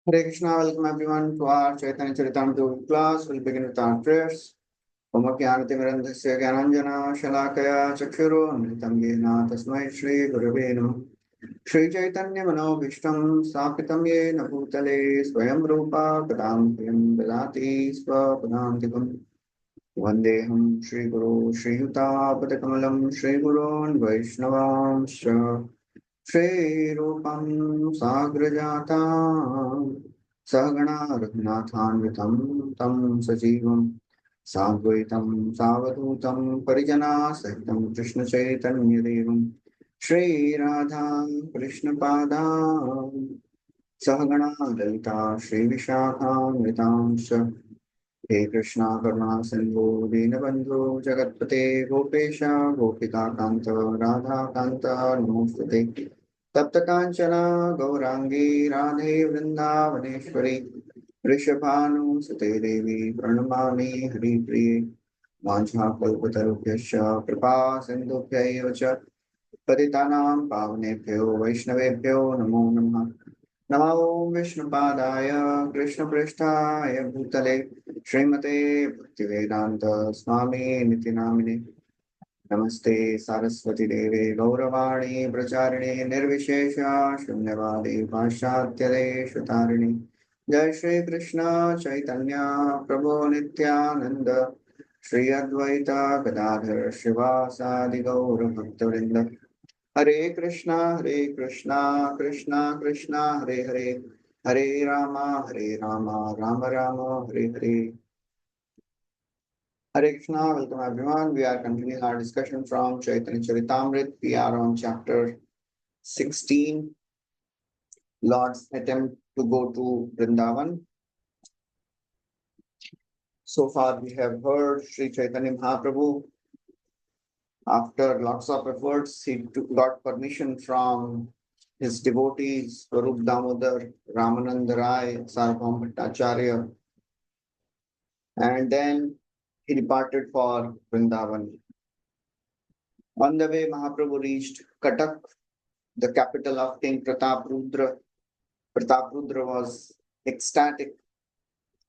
Hare Krishna, welcome everyone to our Caitanya Caritāmrta class. We'll begin with our prayers. Om Jnanatimirandhasya Jnananjana Shalakaya Chakshuro Nritam Tasmai Shri Gurave Namah. Srī Caitanya Manobhishtam Sthapitam Yena Bhutale Swayam Rupa Kadam Dadati Swapadantikam Vandeham Shri Guru Shri Yuta Padakamalam Shri Gurun Vaishnavamscha Shri Rupam Sagrajata Sahagana Raghunathanvitam Tam Sajivam Sadvaitam Savadutam Parijana Sahitam Krishna Chaitanya Devam Shri Radha Krishna Pada Sahagana Lalita Shri Vishakhamritamsha He Krishna Karuna Sindhu Dinabandhu Jagatpate Gopesha Gopika Kanta Radha Kanta Namostate Tapta Kanchana Gaurangi Radhe Vrindavaneshwari Rishabhanu Sute Devi Pranamami Hari Priye Vancha Kalpatarubhyasya Kripa Sindhubhya Cha Patitanam Pavnebhyo Vaishnavebhyo Namo Namah Namo Vishnupadaya Krishna Prishtaya Bhutale Srimate Bhaktivedanta Swami Nitinamine Namaste Saraswati Devi Gauravani Pracharine Nirvishesha Shunyavadi Pashatyade Shutarini Jai Shri Krishna Chaitanya Prabhu Nityananda Shri Advaita Gadadhar Shivasadi Gaura Bhaktavrinda Hare Krishna Krishna Krishna Hare Hare Hare Rama Rama Rama Hare Hare Hare Krishna, welcome everyone. We are continuing our discussion from Caitanya Caritāmrta. We are on chapter 16, Lord's attempt to go to Vrindavan. So far, we have heard Sri Chaitanya Mahaprabhu. After lots of efforts, he got permission from his devotees, Swarup Damodar, Ramananda Rai, Sarvabhauma Bhattacharya, and then he departed for Vrindavan. On the way, Mahaprabhu reached Katak, the capital of King Prataprudra. Prataprudra was ecstatic.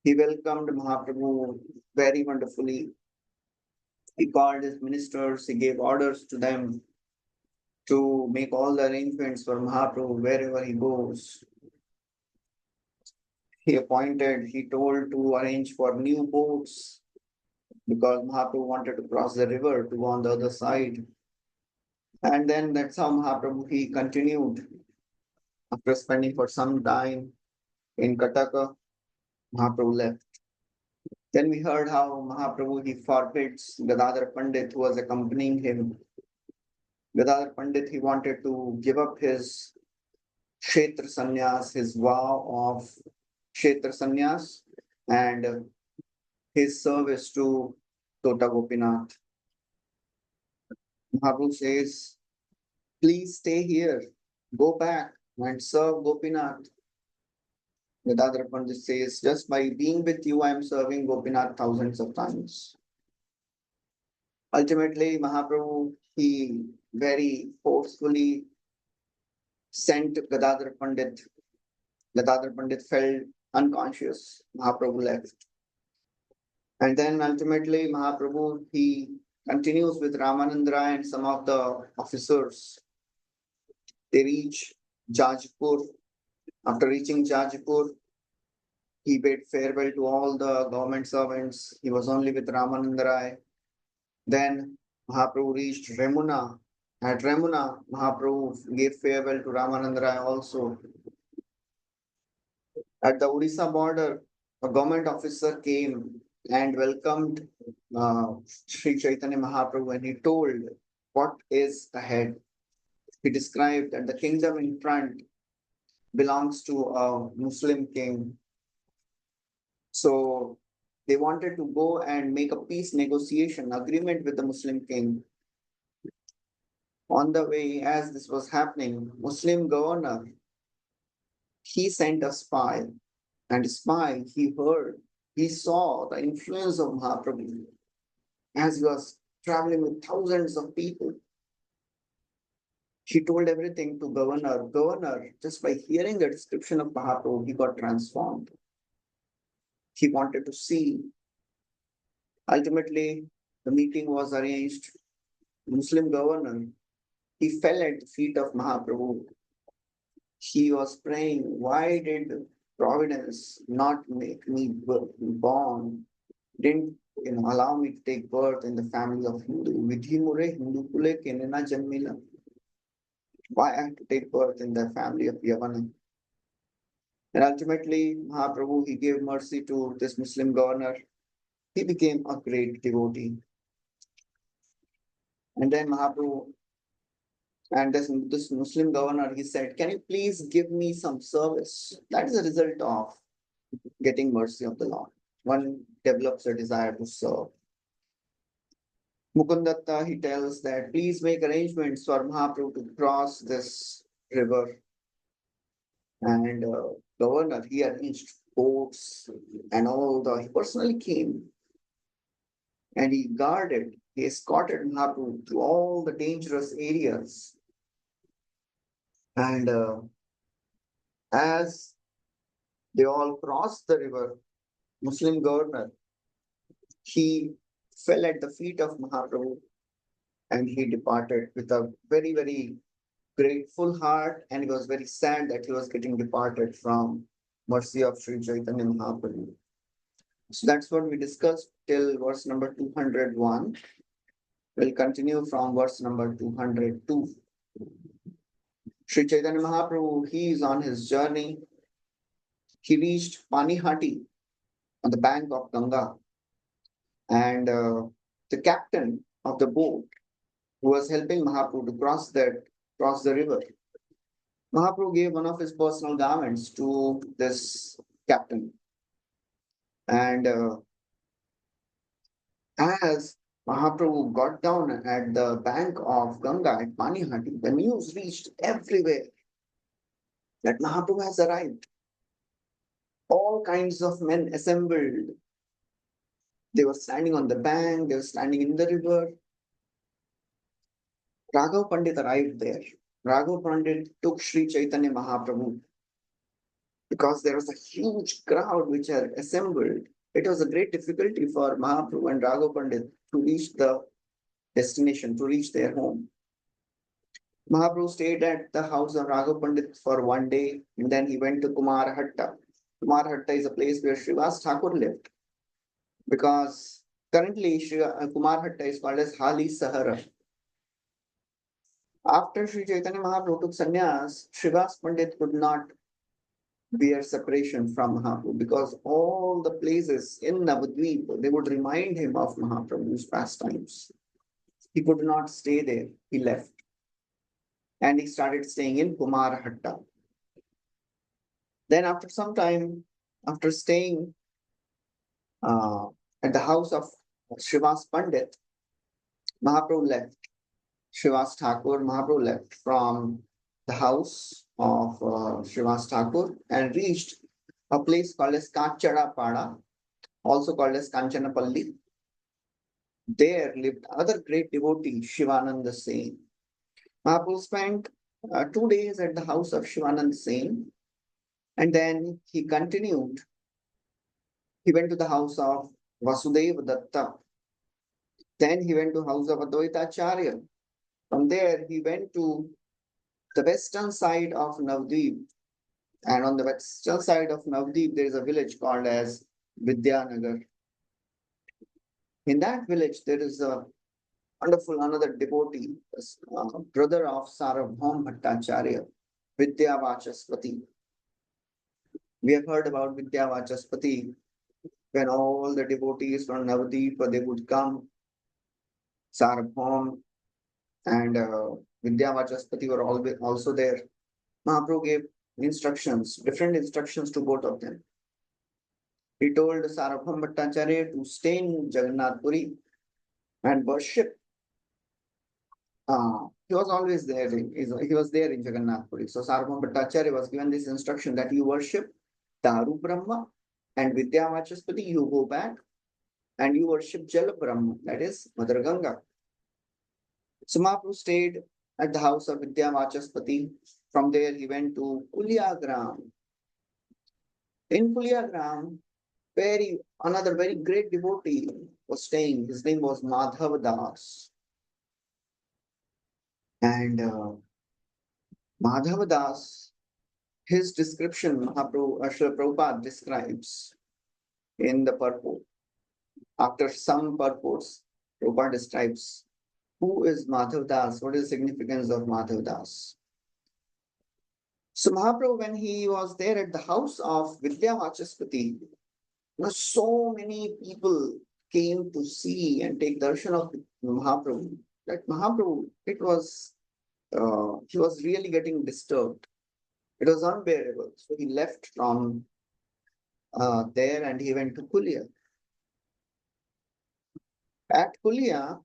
He welcomed Mahaprabhu very wonderfully. He called his ministers, he gave orders to them to make all the arrangements for Mahaprabhu wherever he goes. He told to arrange for new boats because Mahaprabhu wanted to cross the river to go on the other side. And then that's how Mahaprabhu he continued. After spending for some time in Kataka, Mahaprabhu left. Then we heard how Mahaprabhu he forbids Gadadhar Pandit who was accompanying him. Gadadhar Pandit he wanted to give up his Kshetra Sannyas, his vow of Kshetra Sannyas and his service to Tota Gopinath. Mahaprabhu says, please stay here, go back and serve Gopinath. Gadadhar Pandit says, just by being with you, I am serving Gopinath thousands of times. Ultimately, Mahaprabhu, he very forcefully sent Gadadhar Pandit. Gadadhar Pandit fell unconscious. Mahaprabhu left. And then ultimately, Mahaprabhu, he continues with Ramananda and some of the officers. They reach Jajpur. After reaching Jajpur, he bade farewell to all the government servants. He was only with Ramananda Rai. Then Mahaprabhu reached Remuna. At Remuna, Mahaprabhu gave farewell to Ramananda Rai also. At the Odisha border, a government officer came and welcomed Sri Chaitanya Mahaprabhu and he told what is ahead. He described that the kingdom in front belongs to a Muslim king. So they wanted to go and make a peace negotiation agreement with the Muslim king. On the way, as this was happening, Muslim governor, he sent a spy, and spy, he saw the influence of Mahaprabhu as he was traveling with thousands of people. He told everything to governor. Governor, just by hearing the description of Mahaprabhu, he got transformed. He wanted to see. Ultimately, the meeting was arranged. Muslim governor, he fell at the feet of Mahaprabhu. He was praying, why did Providence not make me born? Didn't allow me to take birth in the family of Hindu. Vidhi mure Hindu kule kenena janmila. Why I had to take birth in the family of Yavana? And ultimately, Mahaprabhu, he gave mercy to this Muslim governor. He became a great devotee. And then Mahaprabhu and this Muslim governor, he said, can you please give me some service? That is a result of getting mercy of the Lord. One develops a desire to serve. Mukundatta, he tells that please make arrangements for Mahaprabhu to cross this river. And governor, he arranged boats and he personally came and he guarded, he escorted Mahaprabhu to all the dangerous areas. And as they all crossed the river, Muslim governor, he fell at the feet of Mahaprabhu and he departed with a very, very grateful heart, and he was very sad that he was getting departed from mercy of Srī Caitanya Mahaprabhu. So that's what we discussed till verse number 201. We'll continue from verse number 202. Srī Caitanya Mahaprabhu, he is on his journey. He reached Panihati on the bank of Ganga. And the captain of the boat who was helping Mahaprabhu to cross the river, Mahaprabhu gave one of his personal garments to this captain. And as Mahaprabhu got down at the bank of Ganga at Panihati, the news reached everywhere that Mahaprabhu has arrived. All kinds of men assembled. They were standing on the bank, they were standing in the river. Raghav Pandit arrived there. Raghav Pandit took Srī Caitanya Mahaprabhu because there was a huge crowd which had assembled. It was a great difficulty for Mahaprabhu and Raghav Pandit to reach the destination, to reach their home. Mahaprabhu stayed at the house of Raghav Pandit for one day, and then he went to Kumar Hatta. Kumar Hatta is a place where Srivas Thakur lived, because currently Kumar Hatta is called as Hali Sahara. After Srī Caitanya Mahaprabhu took sannyas, Srivas Pandit could not bear separation from Mahaprabhu, because all the places in Navadvip, they would remind him of Mahaprabhu's pastimes. He could not stay there. He left. And he started staying in Kumar Hatta. Then after some time, after staying at the house of Srivas Pandit, Mahaprabhu left. Srivas Thakur, Mahaprabhu left from the house of Srivas Thakur and reached a place called as Kacharapada, also called as Kanchanapalli. There lived other great devotee, Shivananda Sen. Mahaprabhu spent 2 days at the house of Shivananda Sen, and then he continued. He went to the house of Vasudeva Datta. Then he went to the house of Advaita Acharya. From there, he went to the western side of Navadvip. And on the western side of Navadvip, there is a village called as Vidyanagar. In that village, there is a wonderful another devotee, brother of Sarabhom Bhattacharya, Vidyavachaspati. We have heard about Vidyavachaspati. When all the devotees from Navadvip, they would come, Sarabhom and Vidyavachaspati were also there. Mahaprabhu gave instructions, different instructions to both of them. He told Sarabham Bhattacharya to stay in Jagannath Puri and worship. He was always there. He was there in Jagannath Puri. So Sarabham Bhattacharya was given this instruction that you worship Daru Brahma, and Vidyavachaspati, you go back and you worship Jala Brahma, that is Mother Ganga. So Mahaprabhu stayed at the house of Vidya Vachaspati. From there, he went to Kulyagram. In Kulyagram, another very great devotee was staying. His name was Madhav Das. And Madhav Das, his description, Srila Prabhupada describes in the purport. After some purports, Prabhupada describes who is Madhav Das, what is the significance of Madhav Das. So Mahaprabhu, when he was there at the house of Vidya Vachaspati, so many people came to see and take darshan of Mahaprabhu. That Mahaprabhu, he was really getting disturbed. It was unbearable. So he left from there and he went to Kulya. At Kulya,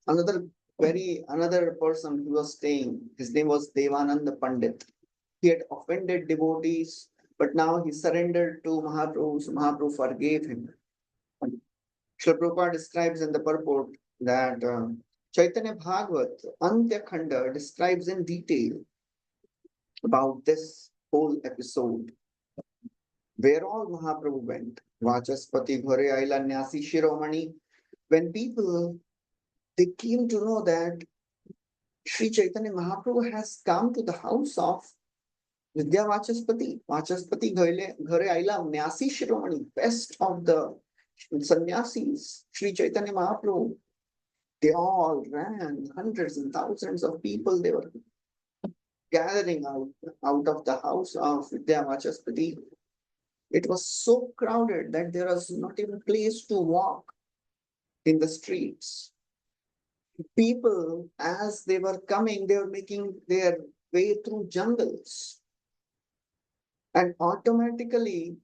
another person who was staying, his name was Devananda Pandit. He had offended devotees, but now he surrendered to Mahaprabhu, so Mahaprabhu forgave him. Srila Prabhupada describes in the purport that Chaitanya Bhagavat, Antya Khanda, describes in detail about this whole episode. Where all Mahaprabhu went, Vachaspati, Ghore, Aila, Nyasi, Shiromani, when people, they came to know that Srī Caitanya Mahaprabhu has come to the house of Vidya Vachaspati, Ghare Aila, Nyasi Shiromani, best of the sannyasis, Srī Caitanya Mahaprabhu. They all ran, hundreds and thousands of people, they were gathering out of the house of Vidya Vachaspati. It was so crowded that there was not even a place to walk in the streets. People, as they were coming, they were making their way through jungles. And automatically,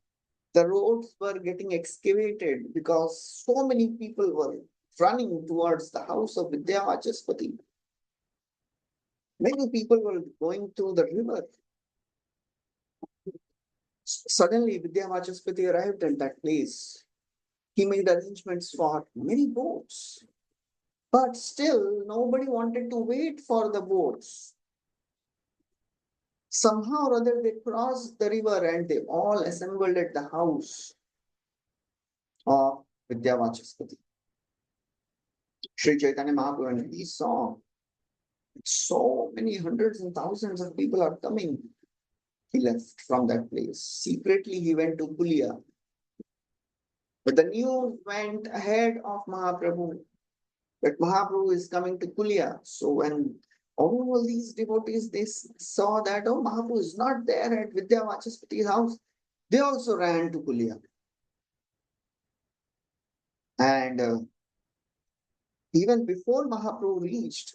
the roads were getting excavated because so many people were running towards the house of Vidya Vachaspati. Many people were going through the river. Suddenly, Vidya Vachaspati arrived at that place. He made arrangements for many boats. But still, nobody wanted to wait for the boats. Somehow or other, they crossed the river and they all assembled at the house of Vidya Vachaspati. Srī Caitanya Mahaprabhu, and he saw so many hundreds and thousands of people are coming. He left from that place. Secretly, he went to Kulya. But the news went ahead of Mahaprabhu that Mahaprabhu is coming to Kulya. So when all these devotees, they saw that, oh, Mahaprabhu is not there at Vidya Vachaspati's house, they also ran to Kulya. And even before Mahaprabhu reached,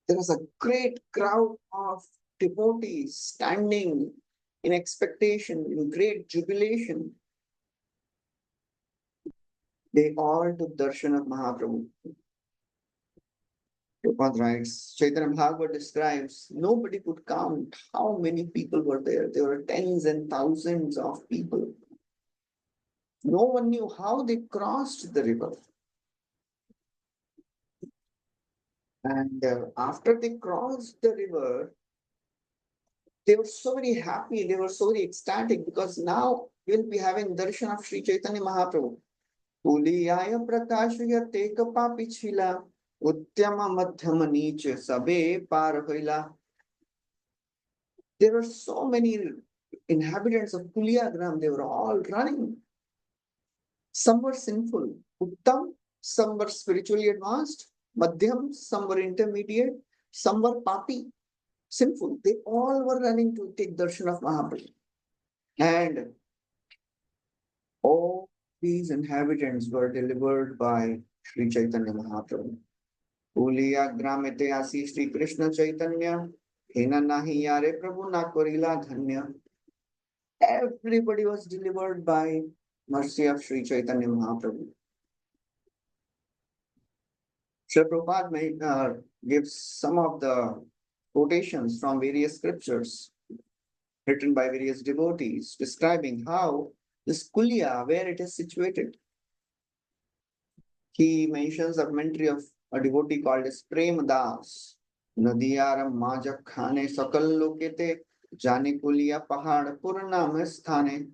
there was a great crowd of devotees standing in expectation, in great jubilation. They all took darshan of Mahaprabhu. Prabhupada writes, Chaitanya Bhagavat describes, nobody could count how many people were there. There were tens and thousands of people. No one knew how they crossed the river. And after they crossed the river, they were so very happy, they were so very ecstatic because now we'll be having darshan of Srī Caitanya Mahaprabhu. Tuliyaya prakashya teka papichila uttyama madhyama nicha sabe par hoila. There were so many inhabitants of Kulyagram, they were all running. Some were sinful, uttam, some were spiritually advanced, madhyam, some were intermediate, some were papi, sinful. They all were running to take darshan of Mahaprabhu. And all these inhabitants were delivered by Srī Caitanya Mahaprabhu. Uliya gramete asi Sri Krishna Chaitanya, hena nahi yare Prabhu na korila dhanya. Everybody was delivered by mercy of Srī Caitanya Mahaprabhu. Srila Prabhupada gives some of the quotations from various scriptures written by various devotees describing how this Kulya, where it is situated. He mentions a commentary of a devotee called as Prem Das. नदियारम माजक खाने सकल लोकेते जाने कुलिया पहाड़पुर नाम स्थाने.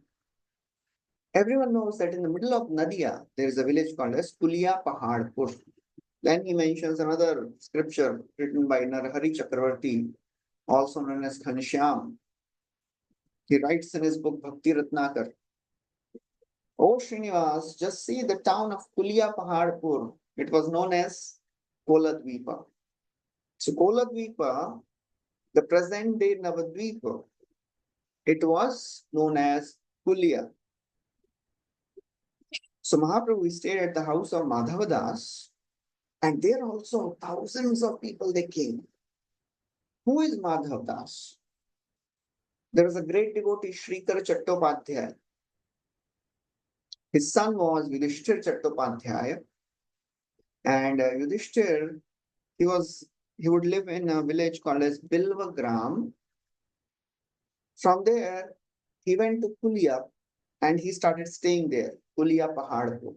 Everyone knows that in the middle of Nadia, there is a village called as Kulia Pahadpur. Then he mentions another scripture written by Narahari Chakravarti, also known as Ghanshyam. He writes in his book Bhakti Ratnakar, "O Srinivas, just see the town of Kulia Pahadpur. It was known as Koladvipa. So Koladvipa, the present day Navadvipa, it was known as Kulia. So Mahaprabhu stayed at the house of Madhavadas, and there also thousands of people they came. Who is Madhavadas? There was a great devotee, Srī Caitanya Caritāmrta. His son was Yudhishthir Chattopadhyaya, and Yudhishthir, he would live in a village called as Bilvagram. From there, he went to Kulia and he started staying there, Kulia Pahadpur.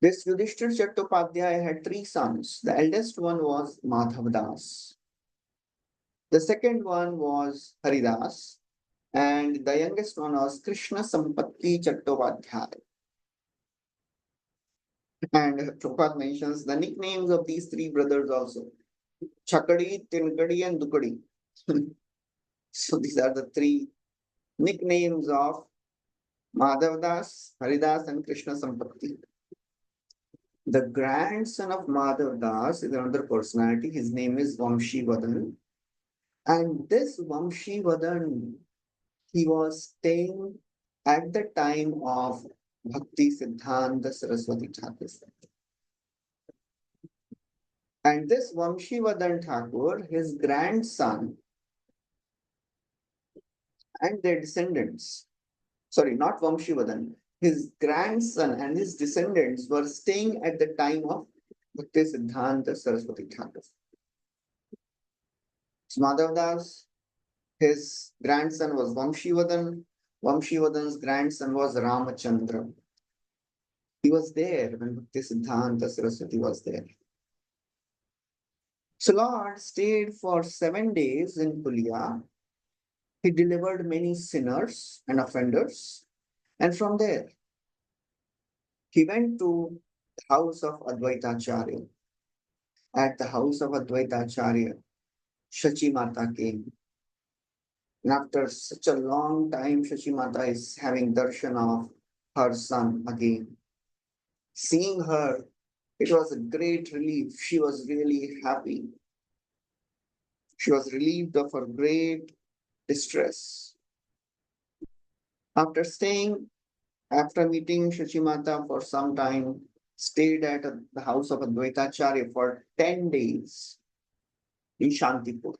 This Yudhishthir Chattopadhyaya had three sons. The eldest one was Madhavdas. The second one was Haridas, and the youngest one was Krishna Sampatti Chattopadhyaya. And Prabhupada mentions the nicknames of these three brothers also: Chakadi, Tinkadi, and Dukadi. So these are the three nicknames of Madhavdas, Haridas, and Krishna Sampatti. The grandson of Madhavdas is another personality. His name is Vamshivadan. And this Vamshivadan, he was staying at the time of Bhakti Siddhanta Saraswati Thakur. And this Vamshivadan Thakur, his grandson and their descendants, sorry, not Vamshivadan, his grandson and his descendants were staying at the time of Bhakti Siddhanta Saraswati Thakur. So Madhavdas, his grandson was Vamshivadan. Vamshivadan's grandson was Ramachandra. He was there when Bhakti Siddhanta Saraswati was there. So Lord stayed for 7 days in Pulia. He delivered many sinners and offenders. And from there, he went to the house of Advaitacharya. At the house of Advaitacharya, Shachi Mata came. And after such a long time, Shachi Mata is having darshan of her son again. Seeing her, it was a great relief. She was really happy. She was relieved of her great distress. After meeting Shachi Mata for some time, stayed at the house of Advaitacharya for 10 days in Shantipur.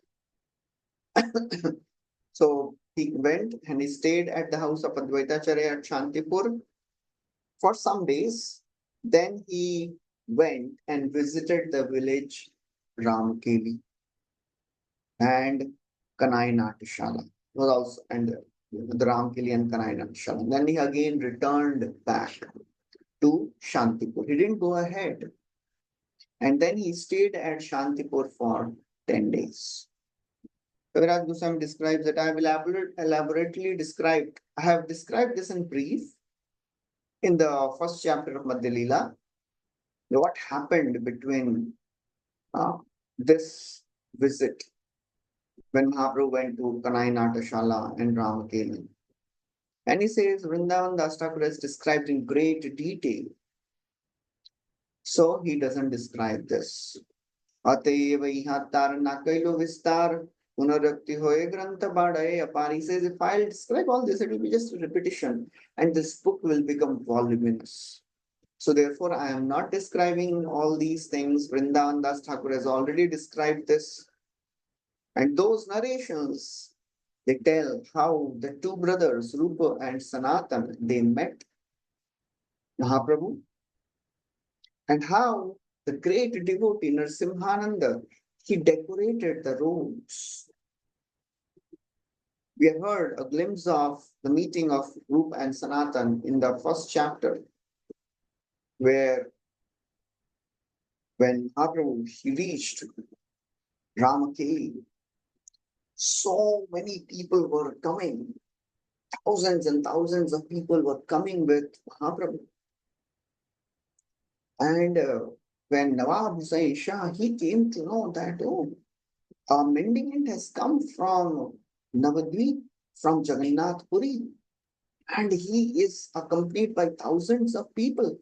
So he went and he stayed at the house of Advaitacharya at Shantipur for some days. Then he went and visited the village Ramkeli and Kanai Natashala. Was also and the Ramkeli and Kanai Natashala. Then he again returned back to Shantipur. He didn't go ahead. And then he stayed at Shantipur for 10 days. Kaviraj Goswami describes that I have elaborately described. I have described this in brief in the first chapter of Madhya lila. What happened between this visit when Mahaprabhu went to Kanai Natashala and Ramakeli. And he says Vrindavan Das Thakur is described in great detail. So he doesn't describe this. Ateva ihatar nakailo vistar punarakti hoye grantha badaye apar. He says, if I'll describe all this, it will be just a repetition and this book will become voluminous. So therefore, I am not describing all these things. Vrindavan Das Thakur has already described this. And those narrations, they tell how the two brothers, Rupa and Sanatan, they met Mahaprabhu, and how the great devotee Narasimhananda, he decorated the roads. We have heard a glimpse of the meeting of Rupa and Sanatan in the first chapter, where when Mahaprabhu, he reached Ramaki, so many people were coming. Thousands and thousands of people were coming with Mahaprabhu. And when Nawab Hussain Shah, he came to know that, oh, a mendicant has come from Navadvip, from Jagannath Puri, and he is accompanied by thousands of people.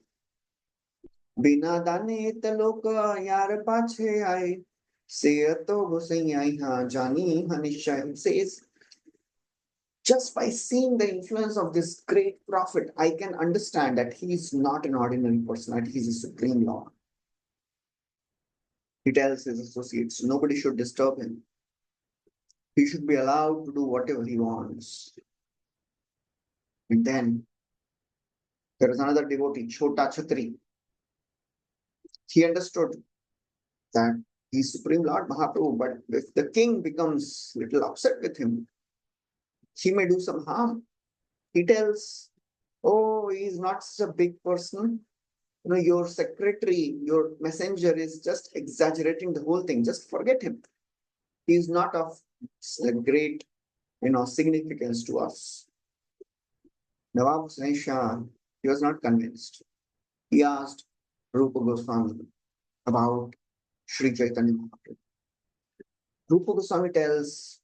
Bina dane talok yar pache aaye, seyato Hussain ha jani hanishay. Says, just by seeing the influence of this great prophet, I can understand that he is not an ordinary person, that he is a supreme Lord. He tells his associates, nobody should disturb him. He should be allowed to do whatever he wants. And then there is another devotee, Chota Chatri. He understood that he's Supreme Lord Mahaprabhu, but if the king becomes a little upset with him, he may do some harm. He tells, oh, he's not such a big person. You know, your secretary, your messenger is just exaggerating the whole thing. Just forget him. He is not of great, significance to us. Nawab Hussain Shah, he was not convinced. He asked Rupa Goswami about Srī Caitanya Caritāmrta. Rupa Goswami tells,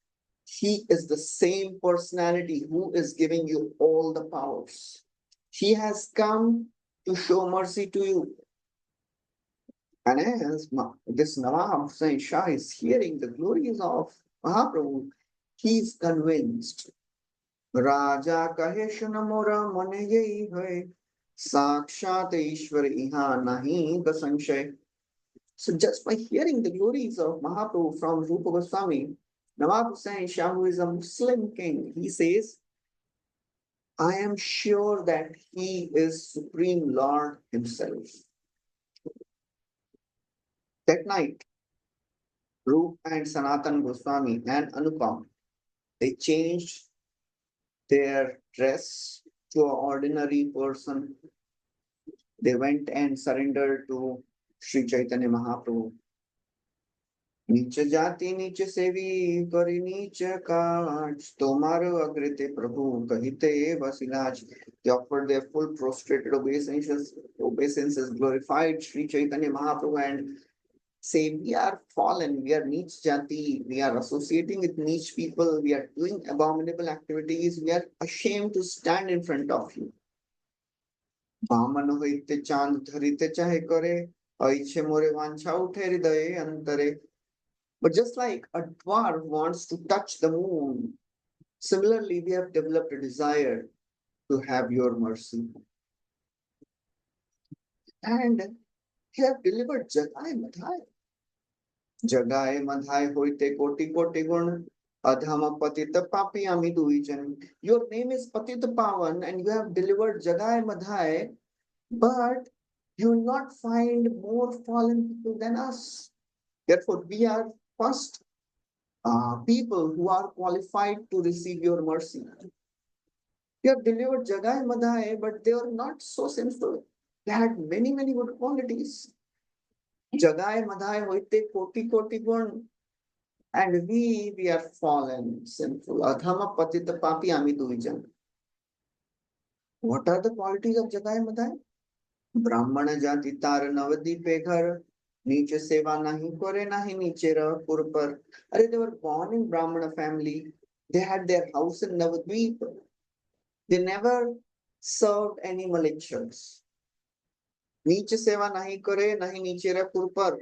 he is the same personality who is giving you all the powers. He has come to show mercy to you. And as this Nawab Hussain Shah is hearing the glories of Mahaprabhu, he is convinced. Raja kahe shunamora mane yehi hai, sakshat Ishwar iha nahi gasanshay. So just by hearing the glories of Mahaprabhu from Rupa Goswami, Nawab Hussain Shah, who is a Muslim king, he says, I am sure that he is Supreme Lord himself. That night, Rup and Sanatan Goswami and Anupam, they changed their dress to an ordinary person. They went and surrendered to Srī Caitanya Mahaprabhu. नीच जाति नीच सेवी करी नीच काज तोमार अग्रते प्रभु कहिते बसिलाज. They offered their full prostrated obeisances, glorified Srī Caitanya Mahaprabhu and say, we are fallen, we are niche jati, we are associating with niche people, we are doing abominable activities, we are ashamed to stand in front of you. Bhaman hoite chand dharite chahe kare, aiche more vancha uthe hridaye antare. But just like a dwarf wants to touch the moon, similarly, we have developed a desire to have your mercy. And you have delivered Jagai Madhya. Jagai Madhya hoite koti koti gun, adhama patita papi ami duijan. Your name is Patita Pavan and you have delivered Jagai Madhya, but you will not find more fallen people than us. Therefore, we are first people who are qualified to receive your mercy. You have delivered Jagai Madhya, but they were not so sinful. They had many, many good qualities. Jagai Madhya hoite koti koti gun. And we are fallen, sinful. Adhama patita papi ami duvijan. What are the qualities of Jagai Madhya? Brahmana jati tar navadipe ghar. Niche seva nahi kore nahi niche rah pur par. They were born in Brahmana family. They had their house in Navadvip. They never served any malicious. Niche seva nahi kore nahi niche rah pur par.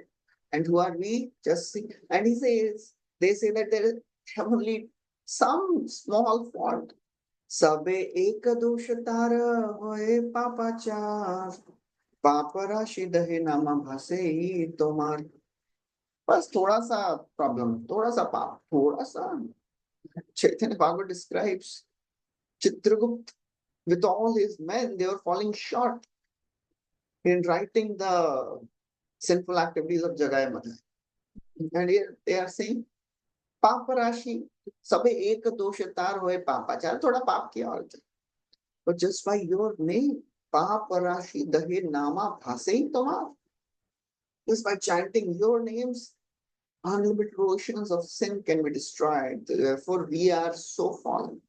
And who are we? Just see. And he says, they say that there is only some small fault. Sabe ekadoshatara hoye papachar. पापराशि दहे नामा भासे ही तोमार. बस थोड़ा सा problem, थोड़ा सा पाप, थोड़ा सा. Chaitanya Bhagavad describes Chitragupta with all his men, they were falling short in writing the sinful activities of Jagai Madhya. And here they are saying, Paparashi, sabe ek doshatar hoye papachar, thoda paap kiya aur. But just by your name, Paparashi dahe nama bhase hi tomar. Just by chanting your names, unlimited oceans of sin can be destroyed. Therefore, we are so fallen.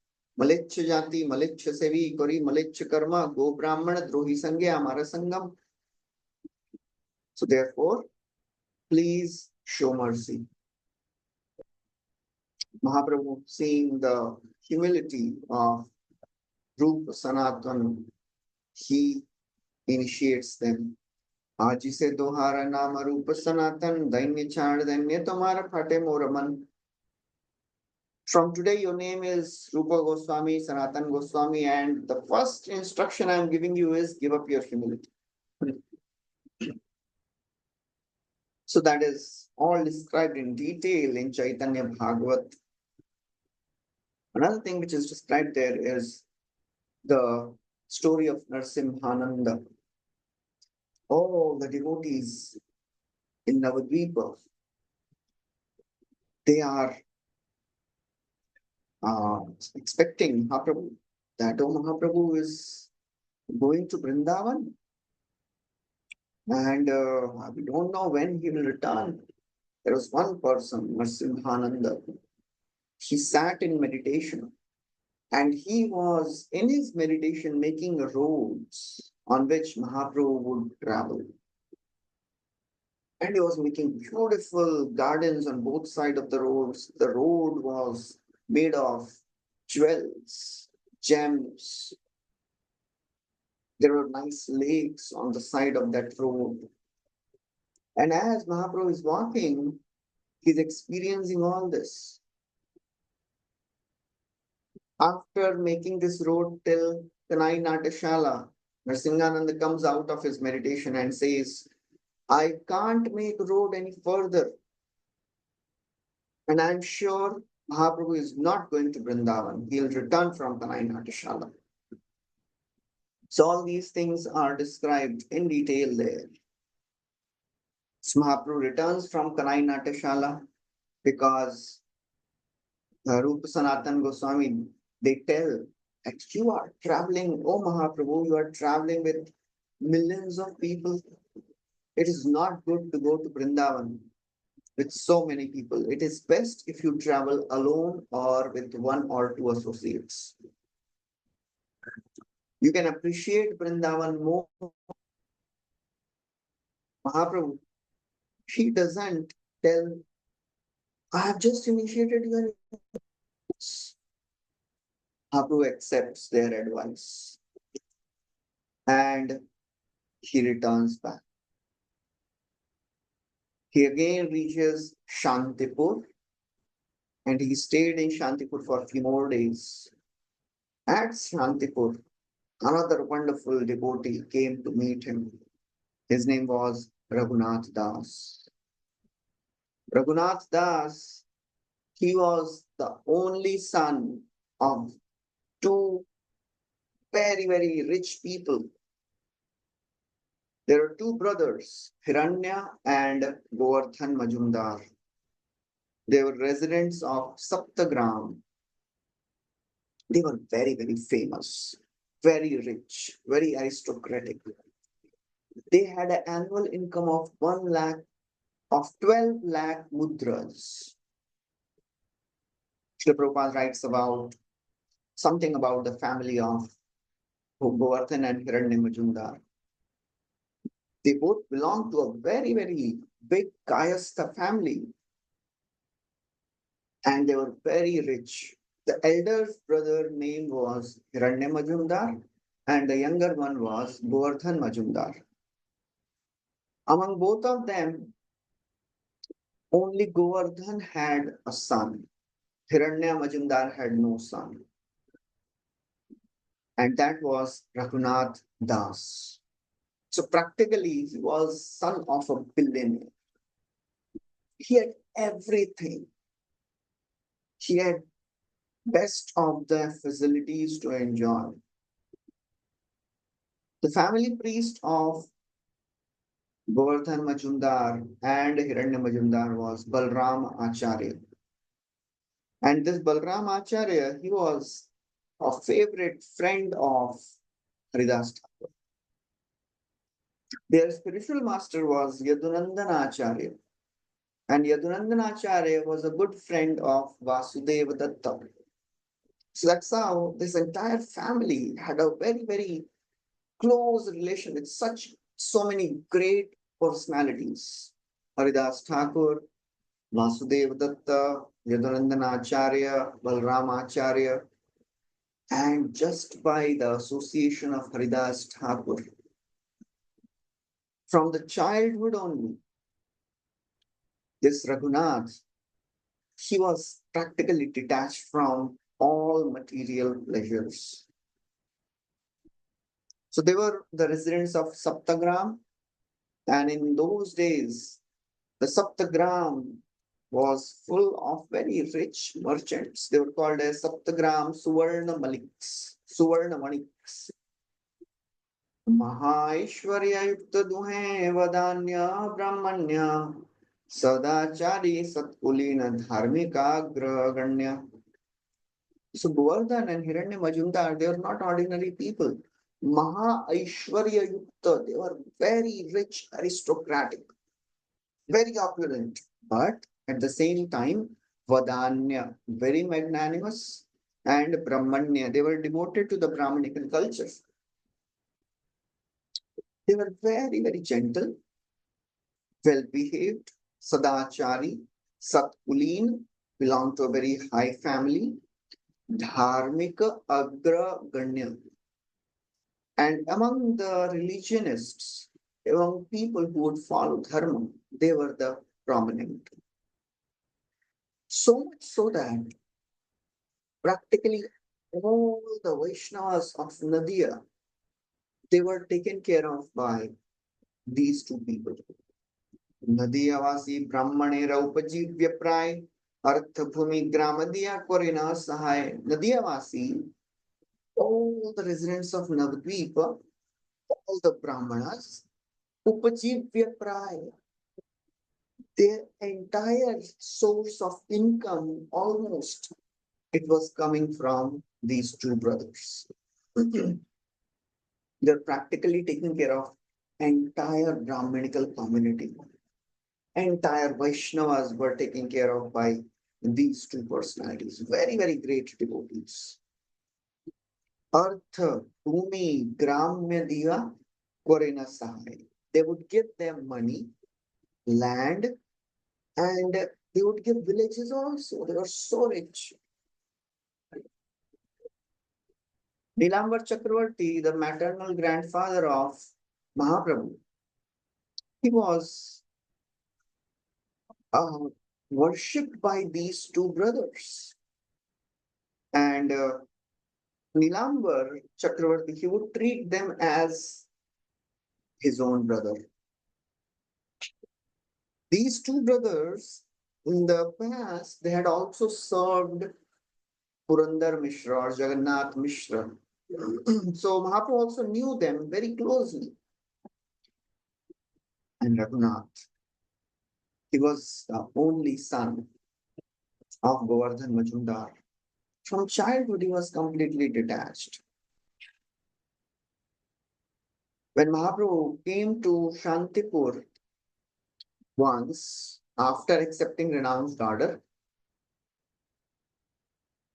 Malichya jati, malichya sevi, kori malichya karma, go brahmana, drohi sangya, amara sangam. So therefore, please show mercy. Mahaprabhu, seeing the humility of Rupa Sanatan, he initiates them. Aji se dohara nama Rupa Sanatan, dainya chand dainya tomara phate moraman. From today, your name is Rupa Goswami, Sanatan Goswami, and the first instruction I am giving you is give up your humility. So that is all described in detail in Chaitanya Bhagavat. Another thing which is described there is the story of Narsimhananda. All the devotees in Navadvipa, they are expecting Mahaprabhu, that Mahaprabhu is going to Vrindavan and we don't know when he will return. There was one person, Narsimhananda. He sat in meditation and he was in his meditation making roads on which Mahaprabhu would travel. And he was making beautiful gardens on both sides of the roads. The road was made of jewels, gems. There were nice lakes on the side of that road. And as Mahaprabhu is walking, he's experiencing all this. After making this road till Kanai Natashala, Narsingananda comes out of his meditation and says, I can't make road any further. And I'm sure Mahaprabhu is not going to Vrindavan. He'll return from Kanai Natashala. So all these things are described in detail there. So Mahaprabhu returns from Kanai Natashala because Rupa Sanatan Goswami, they tell that you are traveling, oh Mahaprabhu, you are traveling with millions of people. It is not good to go to Vrindavan with so many people. It is best if you travel alone or with one or two associates. You can appreciate Vrindavan more. Mahaprabhu, he doesn't tell, I have just initiated your. Mahaprabhu accepts their advice and he returns back. He again reaches Shantipur and he stayed in Shantipur for a few more days. At Shantipur, another wonderful devotee came to meet him. His name was Raghunath Das. Raghunath Das, he was the only son of two very, very rich people. There are two brothers, Hiranya and Govardhan Majumdar. They were residents of Saptagram. They were very, very famous, very rich, very aristocratic. They had an annual income of 1 lakh, of 12 lakh mudras. Srila Prabhupada writes about something about the family of Govardhan and Hiranya Majumdar. They both belong to a very, very big Kayastha family. And they were very rich. The elder brother name was Hiranya Majumdar and the younger one was Govardhan Majumdar. Among both of them, only Govardhan had a son. Hiranya Majumdar had no son. And that was Raghunath Das. So practically, he was son of a billionaire. He had everything. He had best of the facilities to enjoy. The family priest of Govardhan Majumdar and Hiranya Majumdar was Balram Acharya. And this Balram Acharya, he was a favorite friend of Haridas Thakur. Their spiritual master was Yadunandana Acharya. And Yadunandanacharya was a good friend of Vasudeva Datta. So that's how this entire family had a very, very close relation with so many great personalities. Haridas Thakur, Vasudeva Datta, Yadunandanacharya, Balramacharya, and just by the association of Haridas Thakur, from the childhood only, this Raghunath, he was practically detached from all material pleasures. So they were the residents of Saptagram, and in those days, the Saptagram was full of very rich merchants. They were called as Saptagram Suvarna Maliks, Suvarna Maniks. Mahaishwarya Yukta Duhe Vadanya Brahmanya Sadachari Satkulina Dharmika Graganya. So Govardhan and Hiranya Majumdar, they were not ordinary people. Maha Aishwarya Yukta, they were very rich, aristocratic, very opulent, but at the same time, Vadanya, very magnanimous, and Brahmanya, they were devoted to the Brahmanical culture. They were very, very gentle, well behaved, Sadachari, Satkulin, belonged to a very high family, Dharmika Agra Ganya. And among the religionists, among people who would follow Dharma, they were the prominent. So much so that practically all the Vaishnavas of Nadia, they were taken care of by these two people. Nadiyavasi Brahmanera Upajivya Pray, Artha Bhumi Gramadiya Korina Sahai. Nadiyavasi, all the residents of Navadvipa, all the Brahmanas, Upajivya Pray, their entire source of income, almost, it was coming from these two brothers. They're practically taking care of entire Brahmanical community. Entire Vaishnavas were taken care of by these two personalities. Very, very great devotees. Artha, Bhumi, Gramya Diya, Korena Sahai. They would give them money, land, and they would give villages also. They were so rich. Nilambar Chakravarti, the maternal grandfather of Mahaprabhu, he was worshipped by these two brothers. And Nilambar Chakravarti, he would treat them as his own brother. These two brothers, in the past, they had also served Purandar Mishra or Jagannath Mishra. So Mahaprabhu also knew them very closely. And Raghunath, he was the only son of Govardhan Majumdar. From childhood, he was completely detached. When Mahaprabhu came to Shantipur once, after accepting renounced order,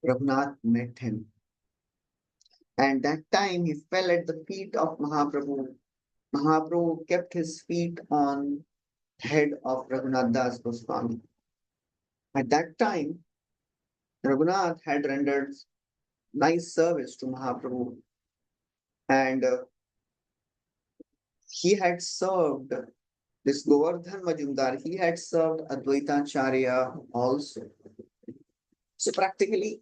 Raghunath met him. And that time he fell at the feet of Mahaprabhu. Mahaprabhu kept his feet on the head of Raghunath Das Goswami. At that time, Raghunath had rendered nice service to Mahaprabhu, and he had served this Govardhan Majumdar, he had served Advaitacharya also. So practically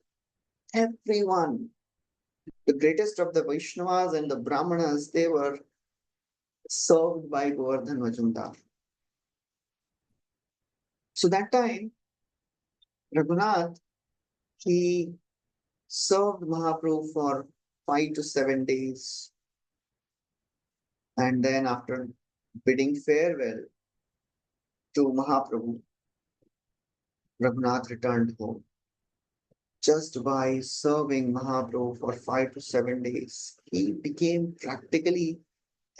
everyone, the greatest of the Vaishnavas and the Brahmanas, they were served by Govardhan Majumdar. So that time, Raghunath, he served Mahaprabhu for 5 to 7 days. And then after bidding farewell to Mahaprabhu, Raghunath returned home. Just by serving Mahaprabhu for 5 to 7 days, he became practically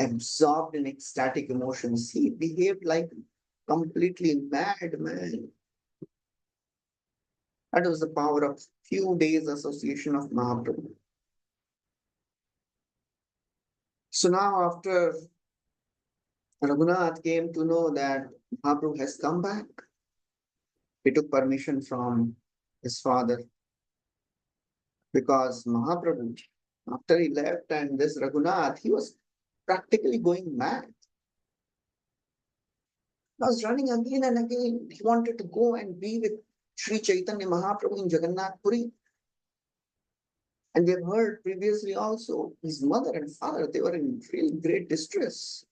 absorbed in ecstatic emotions. He behaved like completely mad man. That was the power of few days association of Mahaprabhu. So now after Raghunath came to know that Mahaprabhu has come back, he took permission from his father because Mahaprabhu, after he left and this Raghunath, he was practically going mad. He was running again and again. He wanted to go and be with Srī Caitanya Mahaprabhu in Jagannath Puri. And we have heard previously also, his mother and father, they were in really great distress.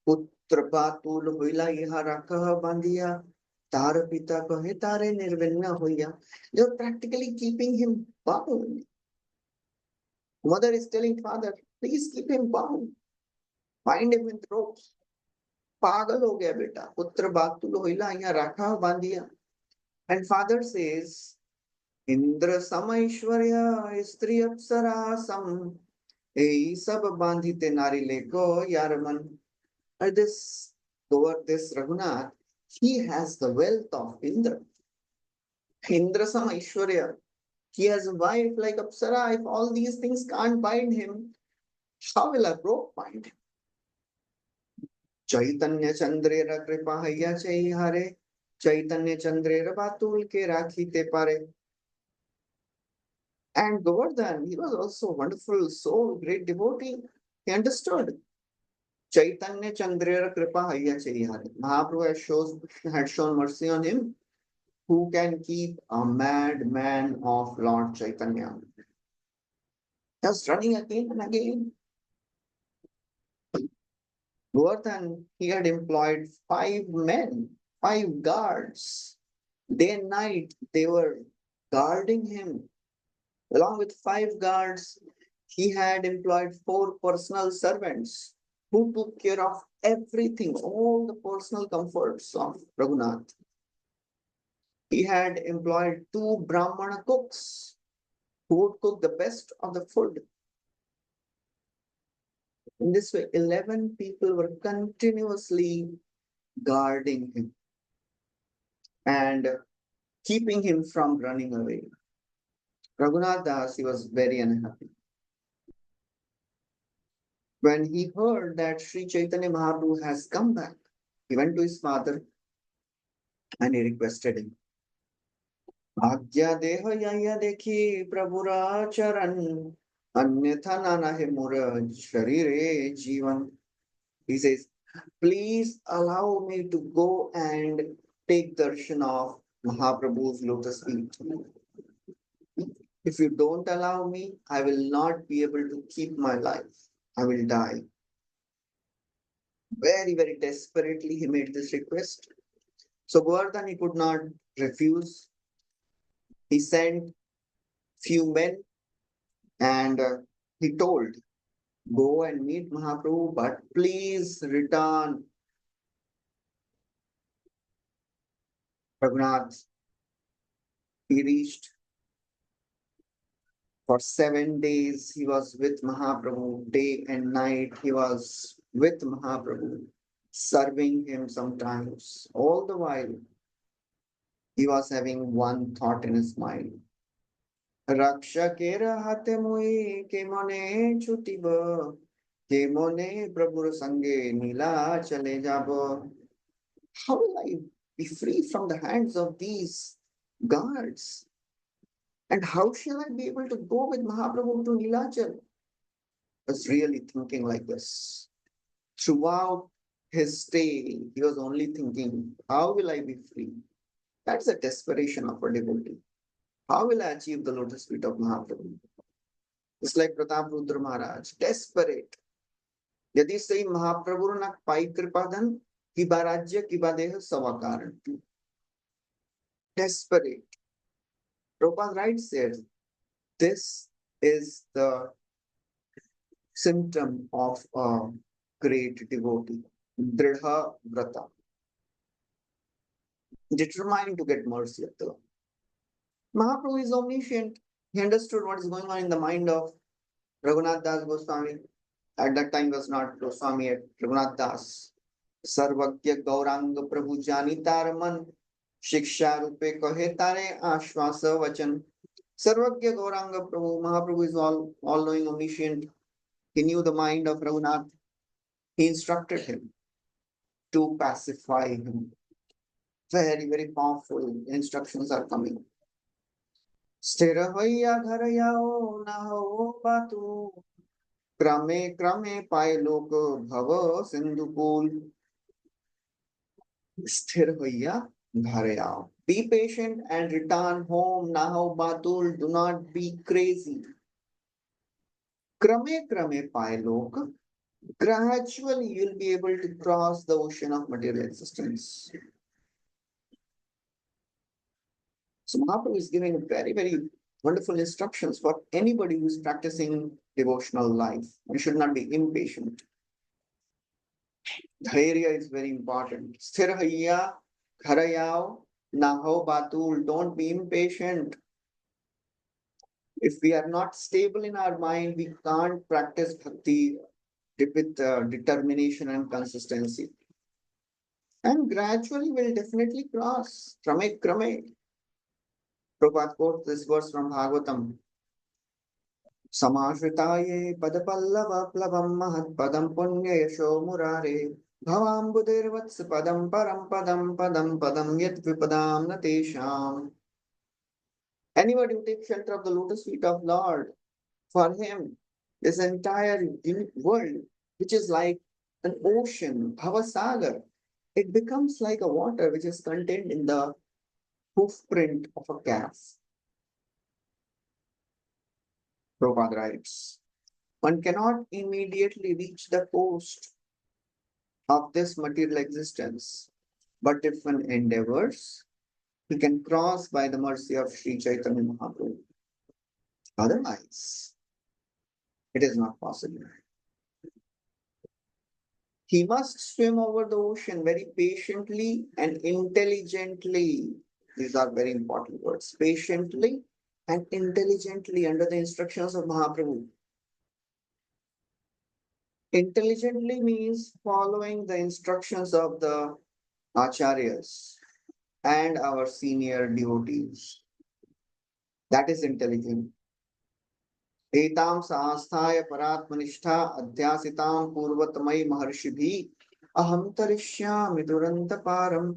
Putra patul hoila iha rakha bandhiya, tar pita kahe tare nirvinna hoya. They were practically keeping him bound. Mother is telling father, please keep him bound. Bind him with ropes. Pagal ho gaya beta. Putra patul hoila iha rakha bandhiya. And father says, Indra Samaishwarya Stri Apsara Sam Ei Sab Bandhite Nari Leko Yaraman. And this Raghunath, he has the wealth of Indra. Indra Samaishwarya. He has a wife like Apsara. If all these things can't bind him, how will a rope bind him? Chaitanya Chandrera Kripahaya Chaihare. Chaitanya Chandrera Batul Ke Rakhite Pare. And Govardhan, he was also a wonderful soul, great devotee. He understood. Chaitanya Chandrera Kripa Hayya Chaihare. Mahaprabhu had shown mercy on him. Who can keep a mad man of Lord Chaitanya? Just running again and again. Govardhan, he had employed 5 men, 5 guards. Day and night, they were guarding him. Along with 5 guards, he had employed 4 personal servants who took care of everything, all the personal comforts of Raghunath. He had employed 2 Brahmana cooks who would cook the best of the food. In this way, 11 people were continuously guarding him and keeping him from running away. Raghunath Das, he was very unhappy. When he heard that Srī Caitanya Mahaprabhu has come back, he went to his father and he requested him. Bhagya deha yaya dekhi prabhura charan anyatha nanahe mura sharire jivan. He says, please allow me to go and take darshan of Mahaprabhu's lotus feet. If you don't allow me, I will not be able to keep my life. I will die. Very, very desperately, he made this request. So Govardhan, he could not refuse. He sent few men and he told, go and meet Mahaprabhu, but please return. Raghunath, he reached. For 7 days, he was with Mahaprabhu. Day and night, he was with Mahaprabhu, serving him sometimes. All the while, he was having one thought in his mind. Raksha kera hate mui ke mone chutiba, ke mone prabhur sange nila chale jaba. How will I be free from the hands of these guards? And how shall I be able to go with Mahaprabhu to Nilachal? Was really thinking like this. Throughout his stay, he was only thinking, how will I be free? That's the desperation of a devotee. How will I achieve the lotus feet of Mahaprabhu? It's like Pratap Rudra Maharaj, desperate. Yadi say Mahaprabhu na pai kripadan, kiba rajya kiba deha savakaran. Desperate. Prabhupada writes there, this is the symptom of a great devotee, Dridha Vrata, determined to get mercy of the Lord. Mahaprabhu is omniscient. He understood what is going on in the mind of Raghunath Das Goswami. At that time was not Goswami, yet Raghunath Das. सर्वज्ञ गौरांग प्रभु जानी तार मन, शिक्षा रूपे कहे तारे आश्वास वचन. Sarvagya Gauranga Prabhu, Mahaprabhu is all knowing, omniscient. He knew the mind of Raghunath. He instructed him to pacify him. Very, very powerful instructions are coming. स्थिर होइया घर याओ ना हो बातू, क्रमे क्रमे पाए लोक भव सिंधुकूल. स्थिर होइया घर याओ. Be patient and return home. Na ho batul. Do not be crazy. Krame krame pae lok. Gradually, you'll be able to cross the ocean of material existence. So Mahaprabhu is giving very, very wonderful instructions for anybody who is practicing devotional life. We should not be impatient. Dhairya is very important. Sthir hayya, kharayao, naho batul. Don't be impatient. If we are not stable in our mind, we can't practice bhakti with determination and consistency. And gradually we'll definitely cross. Krame, krame. Prabhupada quotes this verse from Bhagavatam. Samashvitaye padapallava plavam mahat padam punya yasho murare bhavambudirvats padam param padam padam padam yat vipadam natesham. Anybody who takes shelter of the lotus feet of Lord, for him, this entire world, which is like an ocean, Bhavasagar, it becomes like a water which is contained in the hoof print of a calf. Prabhupada writes, one cannot immediately reach the coast of this material existence, but if one endeavors, he can cross by the mercy of Srī Caitanya Mahaprabhu. Otherwise, it is not possible. He must swim over the ocean very patiently and intelligently. These are very important words. Patiently and intelligently under the instructions of Mahaprabhu. Intelligently means following the instructions of the acharyas and our senior devotees. That is intelligent. एताम सास्थाय परात्मनिष्ठा अध्यासिताम पूर्वतमयि महर्षिभिः अहं तरिष्यामि दुरंत पारम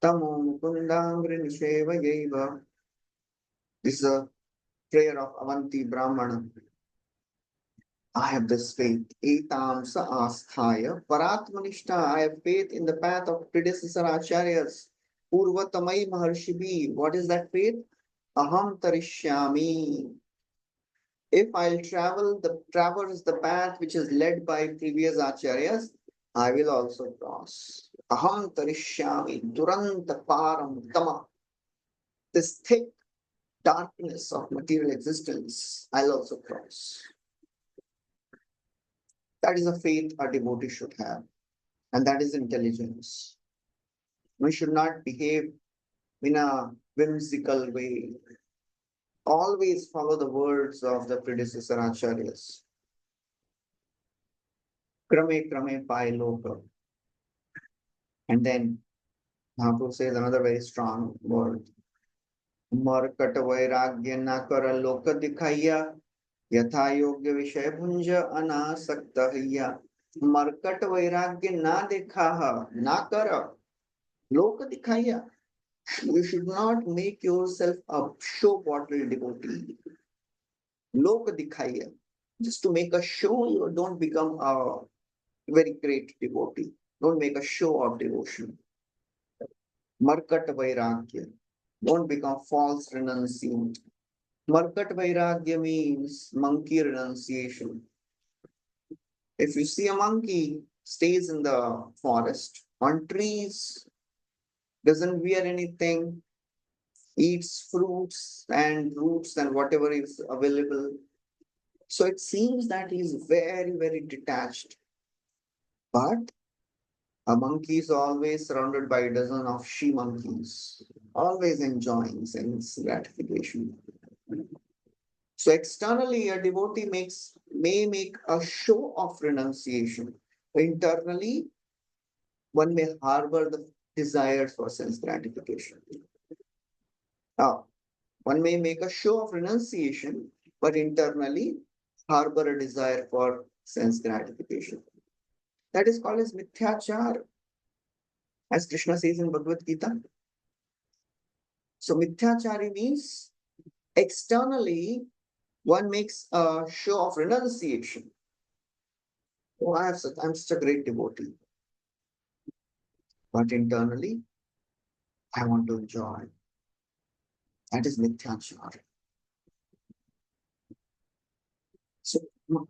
तमो मुकुंदांग्रि निषेवयैव. This is a prayer of Avanti Brahmana. I have this faith. Etam sa asthaya paratmanishta. I have faith in the path of predecessor acharyas. Purvatamai maharshibhi. What is that faith? Aham tarishyami. If I'll traverse the path which is led by previous acharyas, I will also cross. Aham tarishyami duranta param tama. This thick darkness of material existence, I'll also cross. That is a faith a devotee should have, and that is intelligence. We should not behave in a whimsical way. Always follow the words of the predecessor acharyas. Krame krame pai loka. And then Mahaprabhu says another very strong word. Markat vairagya na kara loka dikhaya यथा योग्य विषय भुंज अनासक्त हैया. मरकट वैराग्य ना देखा ना कर लोक दिखाया. You should not make yourself a show bottle devotee. Lok dikhaya. Just to make a show, you don't become a very great devotee. Don't make a show of devotion. Markat vairagya. Don't become false renunciant. Markat Vairagya means monkey renunciation. If you see a monkey stays in the forest, on trees, doesn't wear anything, eats fruits and roots and whatever is available. So it seems that he is very, very detached. But a monkey is always surrounded by a dozen of she monkeys, always enjoying sense gratification. So externally, a devotee may make a show of renunciation. Internally, one may harbor the desires for sense gratification. One may make a show of renunciation, but internally harbor a desire for sense gratification. That is called as mithyachar, as Krishna says in Bhagavad Gita. So mithyachari means externally one makes a show of renunciation. Oh, I'm such a great devotee. But internally, I want to enjoy. That is mithyachara. So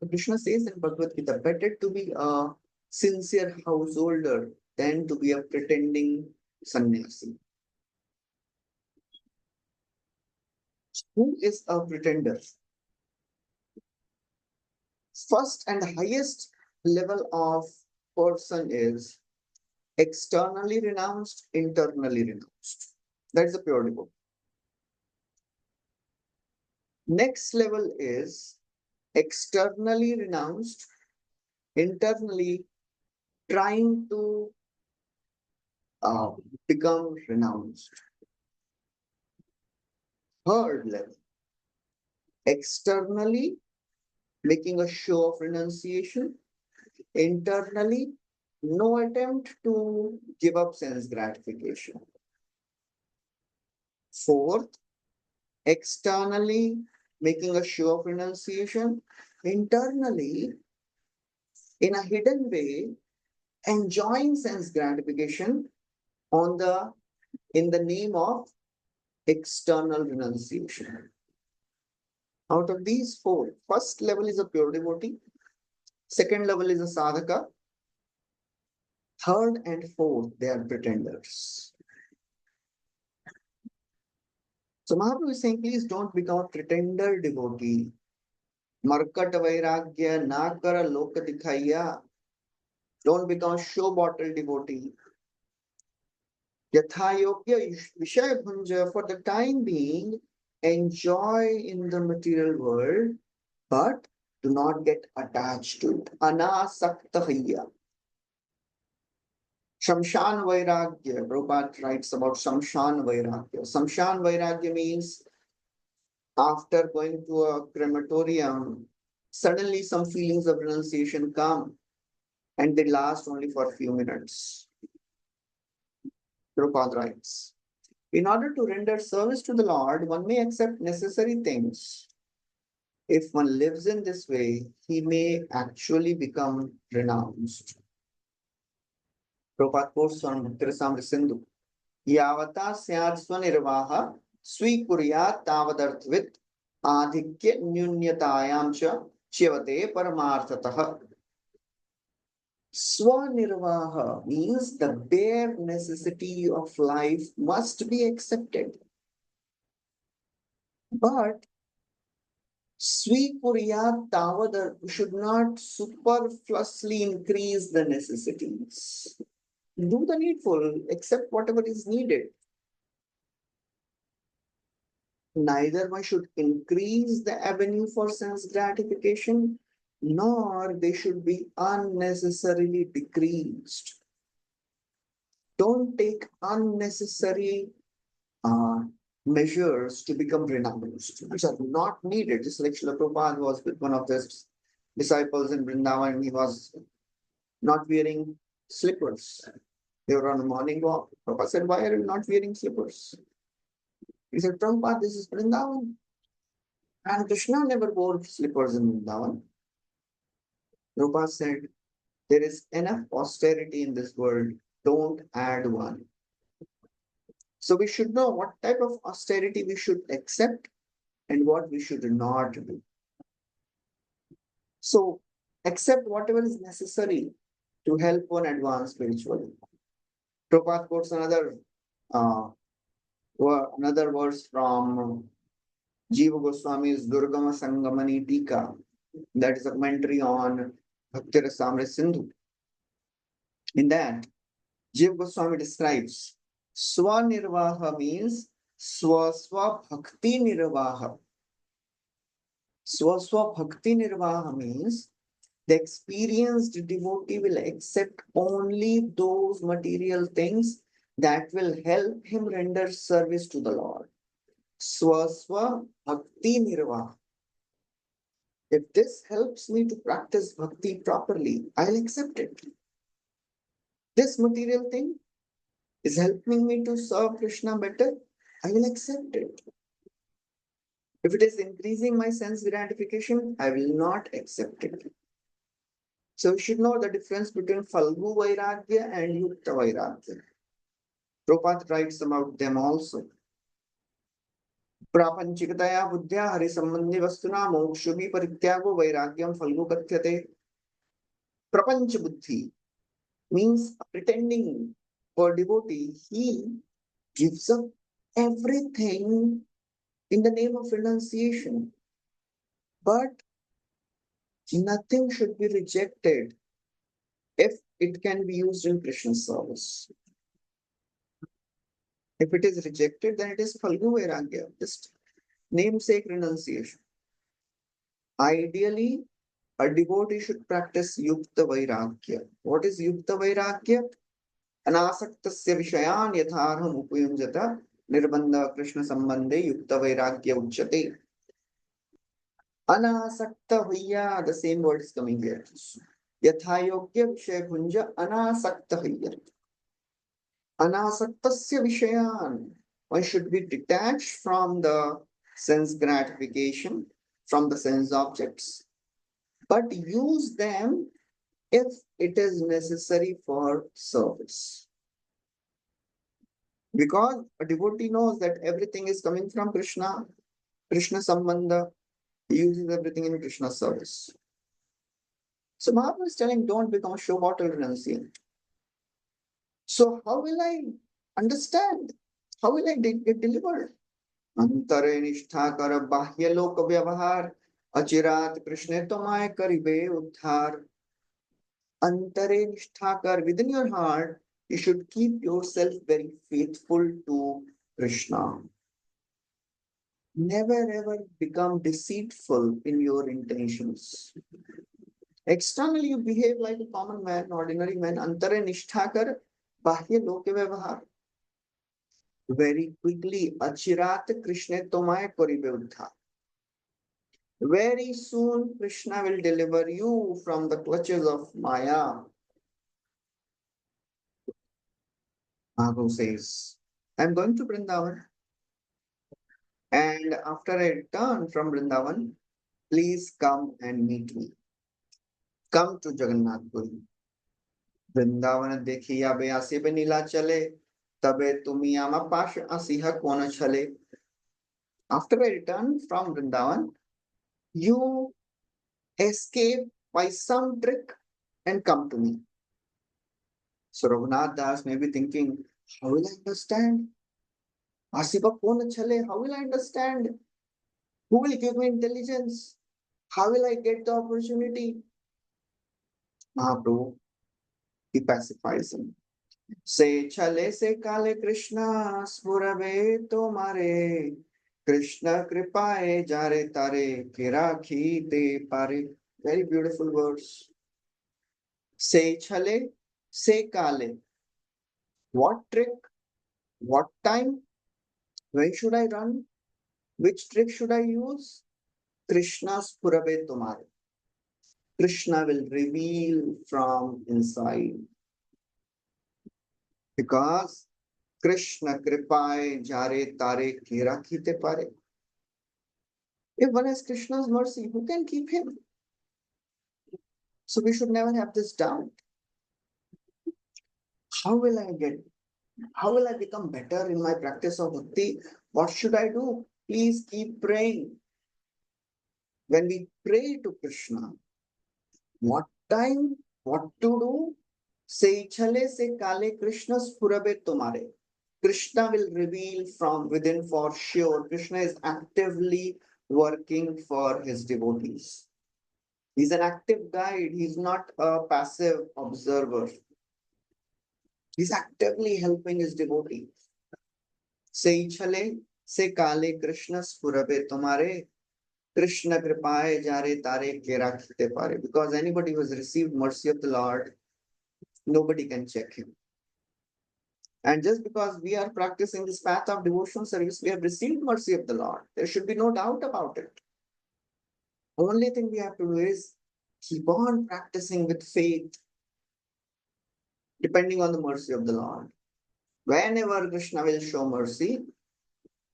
Krishna says in Bhagavad Gita, better to be a sincere householder than to be a pretending sannyasi. Who is a pretender? First and highest level of person is externally renounced, internally renounced. That's the pure devotee. Next level is externally renounced, internally trying to become renounced. Third level, externally making a show of renunciation, internally no attempt to give up sense gratification. Fourth, externally making a show of renunciation, internally in a hidden way enjoying sense gratification in the name of external renunciation. Out of these four, first level is a pure devotee, second level is a sadhaka, third and fourth, they are pretenders. So Mahaprabhu is saying, please don't become a pretender devotee. Markat vairagya na kara loka dikhaiya. Don't become a show bottle devotee. Yatha yogya vishaya bhunja, for the time being, enjoy in the material world, but do not get attached to it. Anasaktahaya. Shamshan Vairagya, Prabhupada writes about Shamshan Vairagya. Shamshan Vairagya means after going to a crematorium, suddenly some feelings of renunciation come and they last only for a few minutes. Prabhupada writes, in order to render service to the Lord, one may accept necessary things. If one lives in this way, he may actually become renounced. Prabhupada quotes from Caritamrta Sindhu. Yavata syad swanirvaha swikuryat tavadartvit adhikya nyunyatayam cha chivate paramarthatah. Swanirvaha means the bare necessity of life must be accepted. But Swikuryat tavadar should not superfluously increase the necessities. Do the needful, accept whatever is needed. Neither one should increase the avenue for sense gratification, nor they should be unnecessarily decreased. Don't take unnecessary measures to become renounced, which are not needed. Just like Srila Prabhupada was with one of his disciples in Vrindavan, he was not wearing slippers. They were on a morning walk. Prabhupada said, why are you not wearing slippers? He said, Prabhupada, this is Vrindavan. And Krishna never wore slippers in Vrindavan. Prabhupada said, there is enough austerity in this world. Don't add one. So we should know what type of austerity we should accept and what we should not do. So accept whatever is necessary to help one advance spiritually. Prabhupada quotes another verse from Jiva Goswami's Durgama Sangamani Tika. That is a commentary on Bhakti Rasamrita Sindhu. In that, Jiva Goswami describes Swanirvaha means Swaswa Bhakti Nirvaha. Swaswa Bhakti Nirvaha means The experienced devotee will accept only those material things that will help him render service to the Lord. Swaswa bhakti nirvah. If this helps me to practice bhakti properly, I'll accept it. This material thing is helping me to serve Krishna better, I will accept it. If it is increasing my sense gratification, I will not accept it. So we should know the difference between Falgu Vairagya and Yukta Vairagya. Prabhupada writes about them also. Prapanchikataya buddhya hari sambandhi vastuna mokshubi parityago vairagyam falgu katyate. Prapanch buddhi means pretending for devotee, he gives up everything in the name of renunciation. But nothing should be rejected if it can be used in Krishna's service. If it is rejected, then it is Falgu Vairagya, just namesake renunciation. Ideally, a devotee should practice Yukta Vairagya. What is Yukta Vairagya? Anasaktasya Vishayan Yatharham Upayunjata Nirbandha Krishna Sambandhe Yukta Vairagya Uchyate. Anasakta Huyya, the same word is coming here. Yathayogya Vishaya Kunja Anasakta Huyya. Anasaktasya Vishayan. One should be detached from the sense gratification, from the sense objects, but use them if it is necessary for service. Because a devotee knows that everything is coming from Krishna, Krishna Sambandha, he uses everything in Krishna's service. So Mahaprabhu is telling, don't become a show bottle renunciant. So how will I understand? How will I get delivered? Antare nishtha kar bahya lok vyavahar achirat Krishna tomay karibe uddhar. Antare nishtha kar, within your heart, you should keep yourself very faithful to Krishna. Never ever become deceitful in your intentions. Externally, you behave like a common man, ordinary man. Antare nishtha kar bahya lok vyavahar. Very quickly, achirat Krishna tomay karibe uddhar. Very soon, Krishna will deliver you from the clutches of Maya. Mahaprabhu says, I'm going to Vrindavan, and after I return from Vrindavan, please come and meet me. Come to Jagannath Puri. Vrindavan dekhiya be asibe nila chale, tabe tumi ama pash asiha kona chale. After I return from Vrindavan, you escape by some trick and come to me. So Raghunath Das may be thinking, how will I understand? Asiba kona chale, how will I understand? Who will give me intelligence? How will I get the opportunity? Mahaprabhu, he pacifies him. Se chale se kale Krishna spurave tomare Krishna kripae jare tare kirakhi te pare. Very beautiful words. Se chale se kale. What trick? What time? When should I run? Which trick should I use? Krishna spurave tomare. Krishna will reveal from inside. Because Krishna kripaye jare tare kira khite pare. If one has Krishna's mercy, who can keep him? So we should never have this doubt. How will I become better in my practice of bhakti? What should I do? Please keep praying. When we pray to Krishna, what time, what to do? Se chale se kale Krishna spurabe tomare. Krishna will reveal from within for sure. Krishna is actively working for his devotees. He's an active guide. He's not a passive observer. He's actively helping his devotees. Se chale se kale Krishna spurabe tomare. Krishna kripaye jare tare kera khite pare. Because anybody who has received mercy of the Lord, nobody can check him. And just because we are practicing this path of devotional service, we have received mercy of the Lord. There should be no doubt about it. Only thing we have to do is keep on practicing with faith, depending on the mercy of the Lord. Whenever Krishna will show mercy,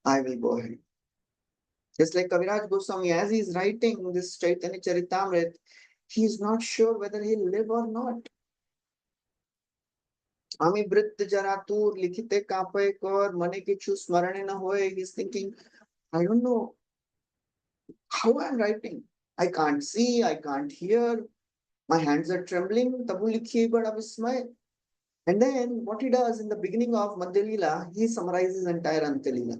I will go ahead. Just like Kaviraj Goswami, as he is writing this Caitanya Caritāmrta, he is not sure whether he will live or not. Ami Britt Jaratur Likhite Kape Kor Mane Kichu Smarane na hoye. He's thinking, I don't know how I'm writing. I can't see, I can't hear, my hands are trembling. Tabu likhiye bada vismay. And then what he does in the beginning of Madhya lila, he summarizes entire Antya lila.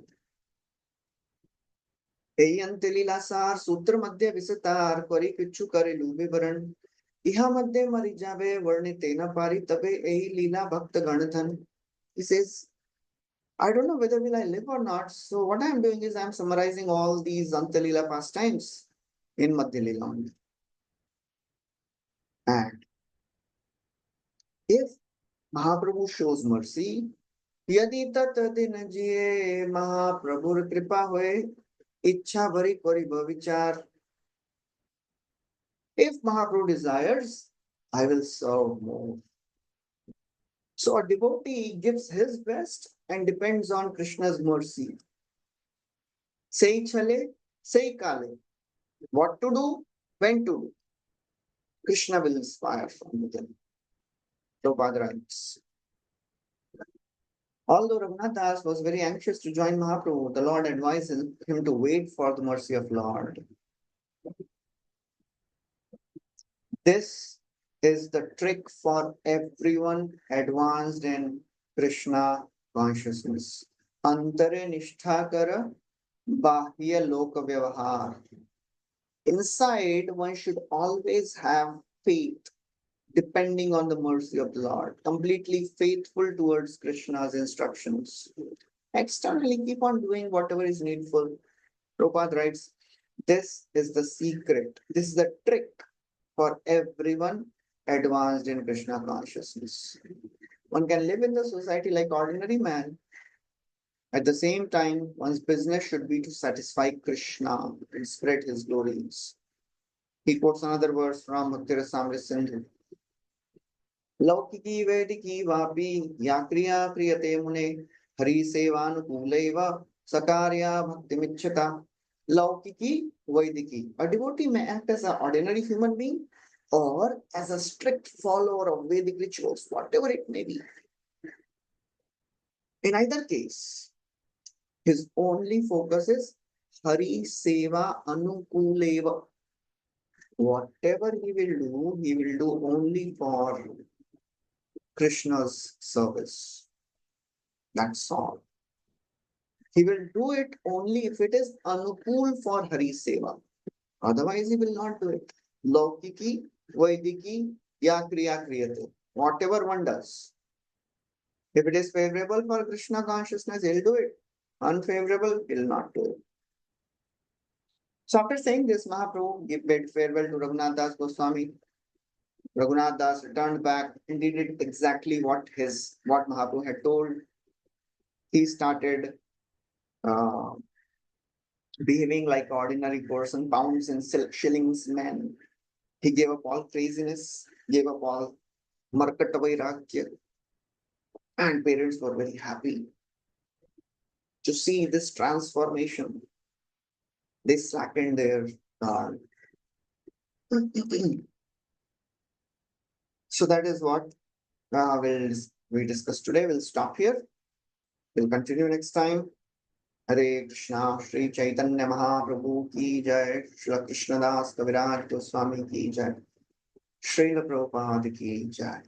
Ei Antya lila sar सूत्र मध्य विस्तार करी किच्छु करे lube वरण इहा मध्य मरि जावे वर्णिते न पारी तबे ei लीला भक्त गणधन. He says, I don't know whether will I live or not. So what I'm doing is I'm summarizing all these Antya lila pastimes in Madhya lila only. And if Mahaprabhu shows mercy, यदि तत दिन जिए महाप्रभुर कृपा होए इच्छा भरी करी विचार. If Mahaprabhu desires, I will serve more. So a devotee gives his best and depends on Krishna's mercy. Say chale, say kale. What to do, when to do. Krishna will inspire from within. Prabhupada writes. Although Raghunath Das was very anxious to join Mahaprabhu, the Lord advised him to wait for the mercy of Lord. This is the trick for everyone advanced in Krishna consciousness. Antare nishtha kara bahya loka vyavahar. Inside, one should always have faith, depending on the mercy of the Lord, completely faithful towards Krishna's instructions. Externally, keep on doing whatever is needful. Prabhupada writes, this is the secret, this is the trick for everyone advanced in Krishna consciousness. One can live in the society like ordinary man. At the same time, one's business should be to satisfy Krishna and spread his glories. He quotes another verse from Bhakti Rasamrita Sindhu. Laukiki vediki vapi yakriya kriyate mune hari sevanukuleva sakarya bhakti michchata. Laukiki Vaidiki. A devotee may act as an ordinary human being or as a strict follower of Vedic rituals, whatever it may be. In either case, his only focus is Hari Seva Anukuleva. Whatever he will do only for Krishna's service. That's all. He will do it only if it is Anukul for Hari Seva. Otherwise, he will not do it. Laukiki, Vaidiki, Ya Kriya Kriyate. Whatever one does. If it is favorable for Krishna consciousness, he'll do it. Unfavorable, he'll not do it. So after saying this, Mahaprabhu bid farewell to Raghunath Das Goswami. Raghunath Das returned back and did it exactly what Mahaprabhu had told. He started behaving like an ordinary person, pounds and shillings man. He gave up all craziness, gave up all markata vairagya, and parents were very happy to see this transformation. They slackened their guard. So that is what we discuss today. We'll stop here. We'll continue next time. Hare Krishna, Srī Caitanya Mahaprabhu ki jai, Srila Krishnadas Kaviraj Goswami ki jai, Srila Prabhupada ki jai.